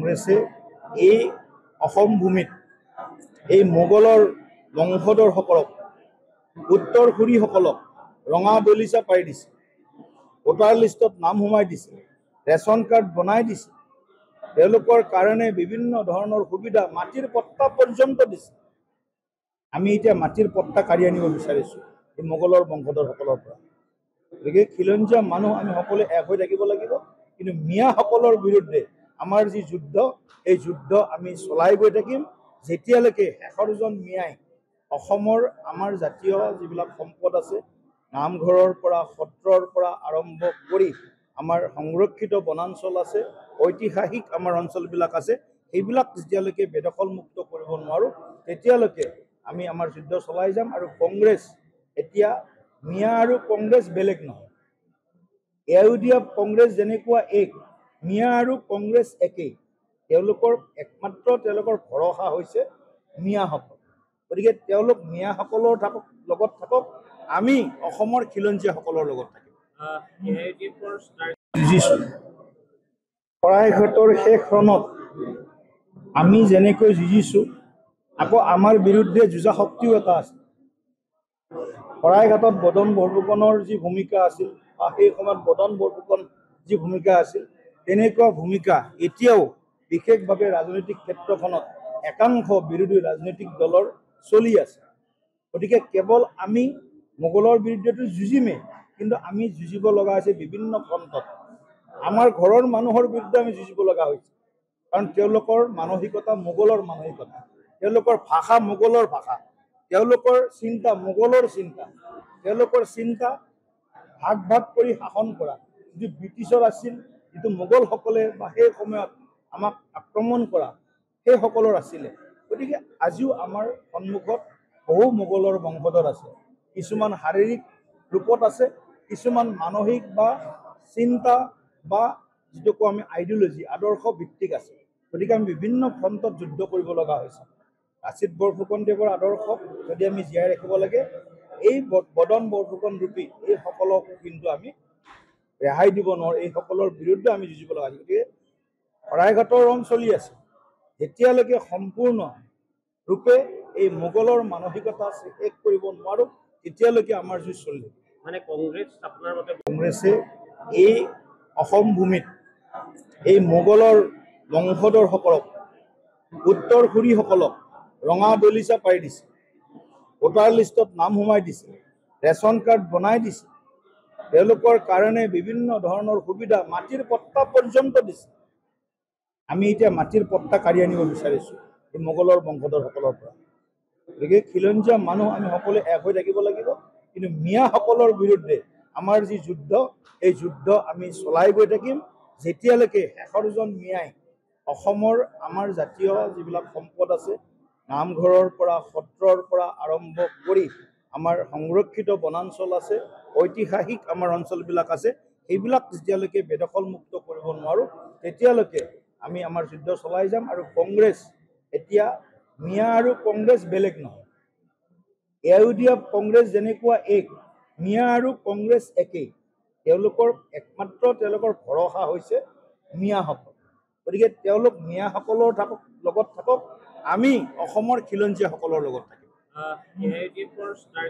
কংগ্ৰেছে এই অসম ভূমিত এই মোগলৰ বংশধৰসকলক উত্তৰসূৰীসকলক ৰঙা দলিচা পাৰি দিছে, ভোটাৰ লিষ্টত নাম সোমাই দিছে, ৰেচন কাৰ্ড বনাই দিছে, তেওঁলোকৰ কাৰণে বিভিন্ন ধৰণৰ সুবিধা, মাটিৰ পট্টা পৰ্যন্ত দিছে। আমি এতিয়া মাটিৰ পট্টা কাঢ়ি আনিব বিচাৰিছোঁ এই মোগলৰ বংশধৰসকলৰ পৰা। গতিকে খিলঞ্জীয়া মানুহ আমি সকলোৱে এক হৈ থাকিব লাগিব, কিন্তু মিয়াসকলৰ বিৰুদ্ধে আমাৰ যি যুদ্ধ, এই যুদ্ধ আমি চলাই গৈ থাকিম যেতিয়ালৈকে শেষৰজন মিয়াই অসমৰ আমাৰ জাতীয় যিবিলাক সম্পদ আছে, নামঘৰৰ পৰা সত্ৰৰ পৰা আৰম্ভ কৰি আমাৰ সংৰক্ষিত বনাঞ্চল আছে, ঐতিহাসিক আমাৰ অঞ্চলবিলাক আছে, সেইবিলাক যেতিয়ালৈকে বেদখলমুক্ত কৰিব নোৱাৰোঁ তেতিয়ালৈকে আমি আমাৰ যুদ্ধ চলাই যাম। আৰু কংগ্ৰেছ এতিয়া মিয়া আৰু কংগ্ৰেছ বেলেগ নহয়, এউডিএফ কংগ্ৰেছ যেনেকুৱা এক, মিয়া আৰু কংগ্ৰেছ একেই। তেওঁলোকৰ তেওঁলোকৰ ভৰসা হৈছে মিয়াসকল। গতিকে তেওঁলোক মিয়াসকলৰ লগত থাকক, আমি অসমৰ খিলঞ্জীয়াসকলৰ লগত থাকিম। যুঁজিছোঁ শৰাইঘাটৰ শেষ ৰণত আমি যেনেকৈ যুঁজিছোঁ, আকৌ আমাৰ বিৰুদ্ধে যুঁজা শক্তিও এটা আছে। শৰাইঘাটত বদন বৰফুকনৰ যি ভূমিকা আছিল, বা সেই সময়ত বদন বৰফুকন যি ভূমিকা আছিল, তেনেকুৱা ভূমিকা এতিয়াও বিশেষভাৱে ৰাজনৈতিক ক্ষেত্ৰখনত একাংশ বিৰোধী ৰাজনৈতিক দলৰ চলি আছে। গতিকে কেৱল আমি মোগলৰ বিৰুদ্ধেতো যুঁজিমেই, কিন্তু আমি যুঁজিব লগা হৈছে বিভিন্ন ফ্ৰণ্টত। আমাৰ ঘৰৰ মানুহৰ বিৰুদ্ধে আমি যুঁজিব লগা হৈছে, কাৰণ তেওঁলোকৰ মানসিকতা মোগলৰ মানসিকতা, তেওঁলোকৰ ভাষা মোগলৰ ভাষা, তেওঁলোকৰ চিন্তা মোগলৰ চিন্তা, তেওঁলোকৰ চিন্তা ভাগ ভাগ কৰি শাসন কৰা, যিটো ব্ৰিটিছৰ আছিল, যিটো মোগলসকলে বা সেই সময়ত আমাক আক্ৰমণ কৰা সেইসকলৰ আছিলে। গতিকে আজিও আমাৰ সন্মুখত বহু মোগলৰ বংশধৰ আছে, কিছুমান শাৰীৰিক ৰূপত আছে, কিছুমান মানসিক বা চিন্তা বা যিটো কওঁ আমি আইডিঅলজি, আদৰ্শ ভিত্তিক আছে। গতিকে আমি বিভিন্ন ফ্ৰণ্টত যুদ্ধ কৰিব লগা হৈছে। লাচিত বৰফুকনদেৱৰ আদৰ্শক যদি আমি জীয়াই ৰাখিব লাগে, এই বদন বৰফুকন ৰূপী এইসকলক কিন্তু আমি ৰেহাই দিব নোৱাৰোঁ, এইসকলৰ বিৰুদ্ধে আমি যুঁজিব লগা হৈছে। গতিকে শৰাইঘাটৰ ৰণ চলি আছে, যেতিয়ালৈকে সম্পূৰ্ণ ৰূপে এই মোগলৰ মানসিকতা শেষ কৰিব নোৱাৰোঁ তেতিয়ালৈকে আমাৰ যুঁজ চলি থাকিব। মানে কংগ্ৰেছে এই অসম ভূমিত এই মোগলৰ বংশধৰসকলক উত্তৰসূৰীসকলক ৰঙা দলিচা পাৰি দিছে, ভোটাৰ লিষ্টত নাম সোমাই দিছে, ৰেচন কাৰ্ড বনাই দিছে, তেওঁলোকৰ কাৰণে বিভিন্ন ধৰণৰ সুবিধা, মাটিৰ পট্টা পৰ্যন্ত দিছে। আমি এতিয়া মাটিৰ পট্টা কাঢ়ি আনিব বিচাৰিছোঁ এই মোগলৰ বংশধৰসকলৰ পৰা। গতিকে খিলঞ্জীয়া মানুহ আমি সকলোৱে এক হৈ থাকিব লাগিব, কিন্তু মিয়াসকলৰ বিৰুদ্ধে আমাৰ যি যুদ্ধ, এই যুদ্ধ আমি চলাই গৈ থাকিম যেতিয়ালৈকে শেষৰজন মিয়াই অসমৰ আমাৰ জাতীয় যিবিলাক সম্পদ আছে, নামঘৰৰ পৰা সত্ৰৰ পৰা আৰম্ভ কৰি আমাৰ সংৰক্ষিত বনাঞ্চল আছে, ঐতিহাসিক আমাৰ অঞ্চলবিলাক আছে, সেইবিলাক যেতিয়ালৈকে বেদখলমুক্ত কৰিব নোৱাৰোঁ তেতিয়ালৈকে আমি আমাৰ যুদ্ধ চলাই যাম। আৰু কংগ্ৰেছ এতিয়া মিয়া আৰু কংগ্ৰেছ বেলেগ নহয়, এউডিএফ কংগ্ৰেছ যেনেকুৱা এক, মিয়া আৰু কংগ্ৰেছ একেই। তেওঁলোকৰ ভৰসা হৈছে মিয়াসকল। গতিকে তেওঁলোক মিয়াসকলৰ লগত থাকক, আমি অসমৰ খিলঞ্জীয়াসকলৰ লগত থাকিম।